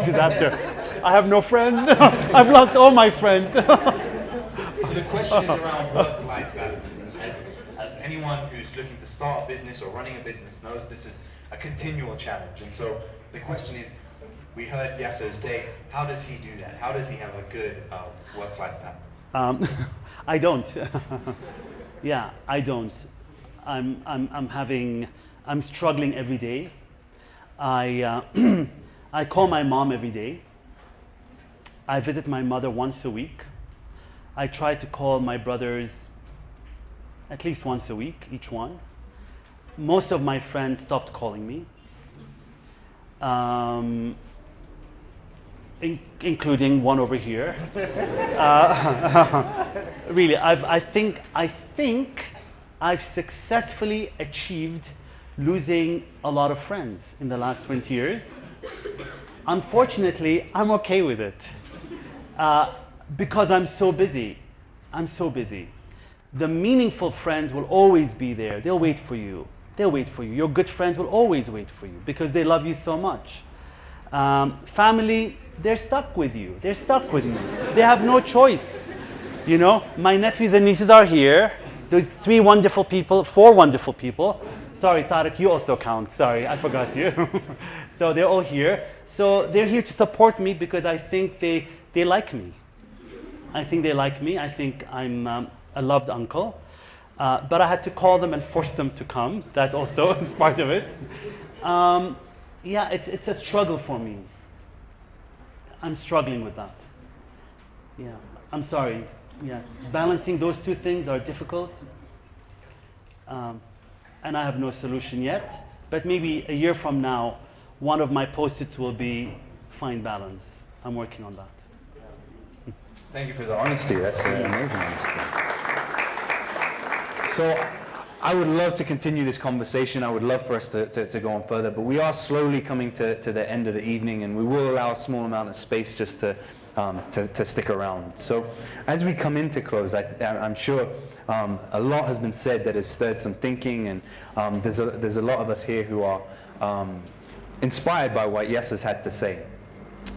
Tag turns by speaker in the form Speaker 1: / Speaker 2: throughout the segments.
Speaker 1: Disaster. I have no friends. I've lost all my friends.
Speaker 2: So the question is around work-life balance. And as anyone who's looking to start a business or running a business knows, this is a continual challenge. And so the question is, we heard Yasser's day. How does he do that? How does he have a good work-life balance?
Speaker 1: I don't. Yeah, I don't. I'm struggling every day. I call my mom every day. I visit my mother once a week. I try to call my brothers at least once a week, each one. Most of my friends stopped calling me, including one over here. Really, I think I've successfully achieved losing a lot of friends in the last 20 years. Unfortunately, I'm okay with it because I'm so busy. I'm so busy. The meaningful friends will always be there. They'll wait for you. They'll wait for you. Your good friends will always wait for you because they love you so much. Family, they're stuck with you. They're stuck with me. They have no choice. You know, my nephews and nieces are here. There's four wonderful people. Sorry, Tariq, you also count. Sorry, I forgot you. So they're all here. So they're here to support me because I think they like me. I think they like me. I think I'm a loved uncle. But I had to call them and force them to come. That also is part of it. Yeah, it's a struggle for me. I'm struggling with that. Yeah, I'm sorry. Yeah, balancing those two things are difficult. And I have no solution yet. But maybe a year from now, one of my post-its will be find balance. I'm working on that.
Speaker 2: Thank you for the honesty. That's amazing honesty. So I would love to continue this conversation. I would love for us to go on further, but we are slowly coming to the end of the evening, and we will allow a small amount of space just to stick around. So as we come into close, I'm sure a lot has been said that has stirred some thinking, and there's a lot of us here who are inspired by what Yasser's had to say.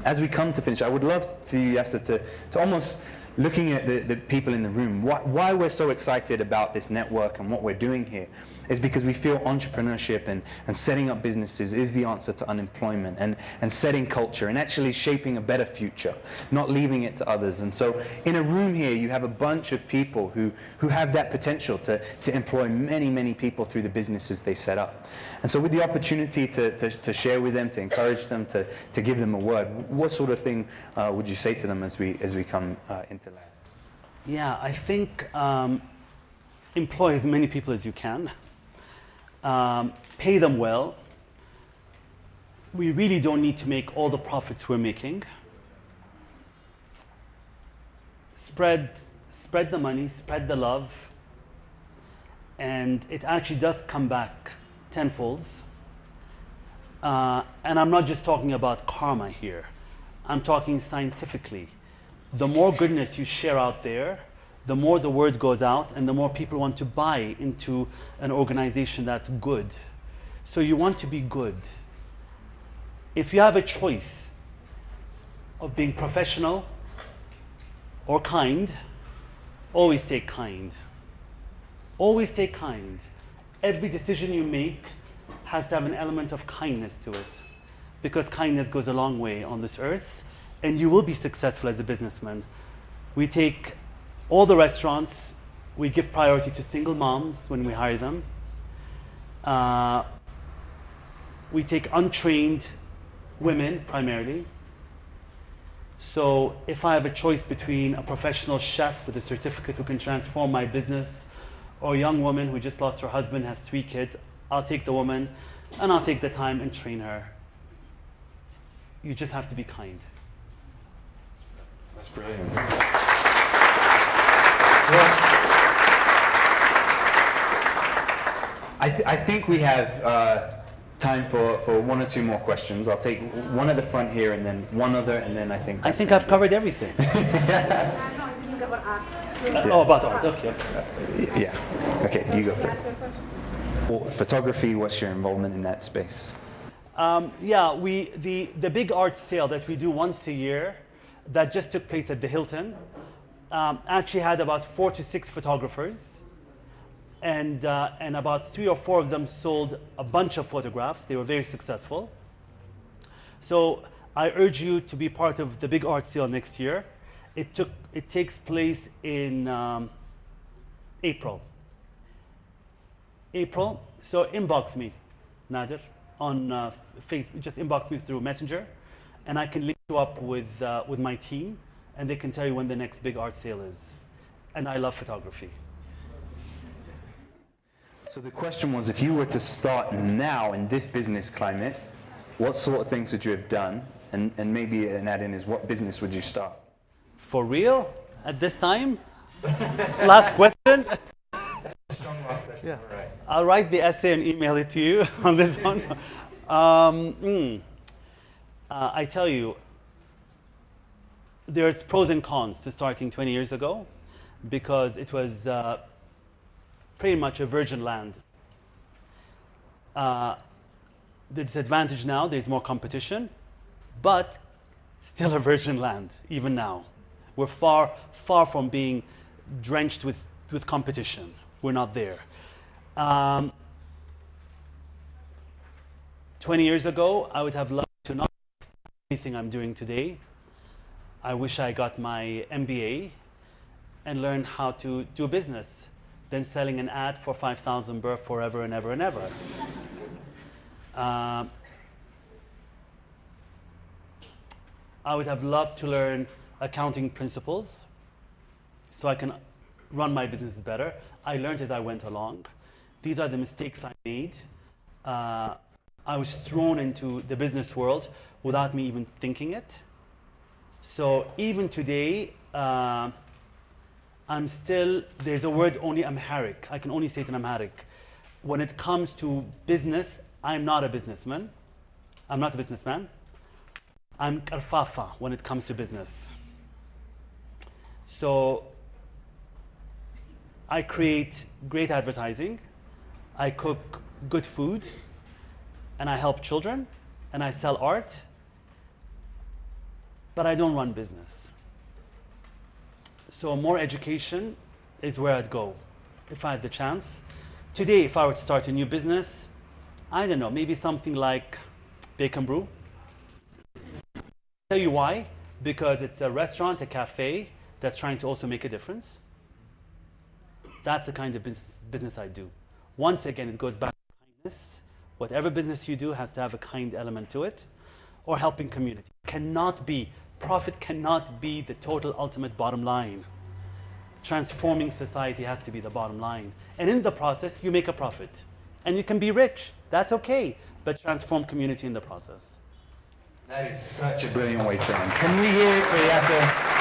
Speaker 2: As we come to finish, I would love for you, Yasser, to almost looking at the people in the room, why we're so excited about this network and what we're doing here is because we feel entrepreneurship and setting up businesses is the answer to unemployment and setting culture and actually shaping a better future, not leaving it to others. And so in a room here, you have a bunch of people who have that potential to employ many, many people through the businesses they set up. And so with the opportunity to share with them, to encourage them, to give them a word, what sort of thing would you say to them as we come into that?
Speaker 1: Yeah, I think employ as many people as you can. Pay them well. We really don't need to make all the profits we're making. Spread the money, spread the love, and it actually does come back tenfolds. And I'm not just talking about karma here. I'm talking scientifically. The more goodness you share out there, the more the word goes out and the more people want to buy into an organization that's good. So you want to be good. If you have a choice of being professional or kind, always take kind. Always take kind. Every decision you make has to have an element of kindness to it, because kindness goes a long way on this earth, and you will be successful as a businessman. We take all the restaurants, we give priority to single moms when we hire them. We take untrained women primarily. So if I have a choice between a professional chef with a certificate who can transform my business or a young woman who just lost her husband, has 3 kids, I'll take the woman and I'll take the time and train her. You just have to be kind.
Speaker 2: That's brilliant. I think we have time for 1 or 2 more questions. I'll take one at the front here and then one other, and then I think
Speaker 1: I've covered everything. Oh, about art. Okay.
Speaker 2: Yeah. Okay, you go first. Well, photography, what's your involvement in that space?
Speaker 1: Yeah, the big art sale that we do once a year, that just took place at the Hilton, actually had about 4 to 6 photographers, and about 3 or 4 of them sold a bunch of photographs. They were very successful. So I urge you to be part of the big art sale next year. It takes place in April. So inbox me, Nader, on Facebook. Just inbox me through Messenger, and I can link you up with my team, and they can tell you when the next big art sale is. And I love photography.
Speaker 2: So the question was, if you were to start now in this business climate, what sort of things would you have done? And maybe an add-in is, what business would you start?
Speaker 1: For real? At this time? Last question?
Speaker 2: Strong last question.
Speaker 1: Yeah.
Speaker 2: All right.
Speaker 1: I'll write the essay and email it to you on this one. I tell you, there's pros and cons to starting 20 years ago, because it was pretty much a virgin land. The disadvantage now, there's more competition, but still a virgin land, even now. We're far, far from being drenched with competition. We're not there. 20 years ago, I would have loved to not do anything I'm doing today. I wish I got my MBA and learned how to do business than selling an ad for 5,000 birr forever and ever and ever. I would have loved to learn accounting principles so I can run my business better. I learned as I went along. These are the mistakes I made. I was thrown into the business world without me even thinking it. So even today, I'm still, there's a word only Amharic. I can only say it in Amharic. When it comes to business, I'm not a businessman. I'm not a businessman. I'm karfafa when it comes to business. So I create great advertising, I cook good food, and I help children, and I sell art, but I don't run business. So more education is where I'd go if I had the chance. Today, if I were to start a new business, I don't know, maybe something like Bake and Brew. I'll tell you why. Because it's a restaurant, a cafe that's trying to also make a difference. That's the kind of business I do. Once again, it goes back to kindness. Whatever business you do has to have a kind element to it, or helping community. Profit cannot be the total ultimate bottom line. Transforming society has to be the bottom line. And in the process, you make a profit. And you can be rich, that's okay, but transform community in the process.
Speaker 2: That is such a brilliant way to end. Can we hear it for Yasser?